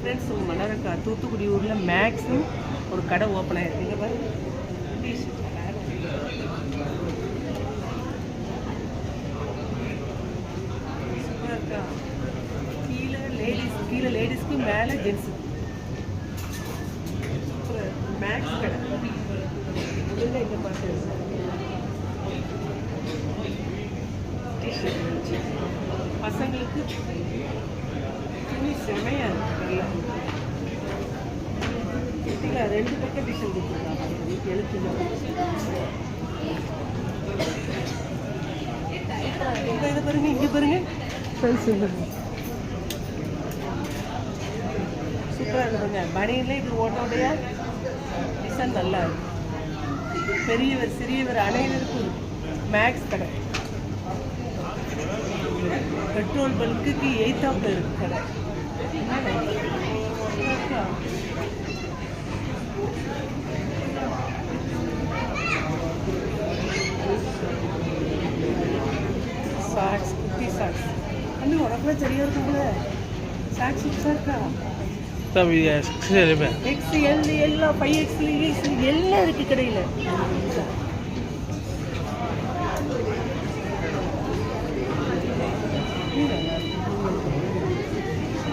Friends மணரக்கா Thoothukudi ஊரில் maximum ஒரு கடை ஓப்பன் ஆகிருக்கு. பாருங்க சூப்பராக இருக்கா. கீழே லேடிஸ்க்கு மேலே ஜென்ஸு. மேக்ஸ் கடை முதல்ல இங்கே பார்த்து டிஷர்ட் பசங்களுக்கு துணி செமையாக இருக்குது. நல்லா 2 பக்கம் டிஷன் கொடுத்துருக்காங்க. எழுத்துங்க இதை பாருங்க, இங்கே பாருங்க சூப்பராக இருக்குதுங்க. பனியில் இது ஓட்டோடைய டிசைன் நல்லா இருக்கு. பெரியவர் சிறியவர் அனைவருக்கும் மேக்ஸ் கடை. பெட்ரோல் பல்க்குக்கு 8th இருக்கு கடை. சாக்ஸ் குட்டி சாக்ஸ் வந்து உனக்குலாம் சரியாக இருக்கும்ல. சாக்ஸ் சூப்பராக இருக்கா. XL எல்லாம் 5XL எல்லாம் இருக்குது கடையில்.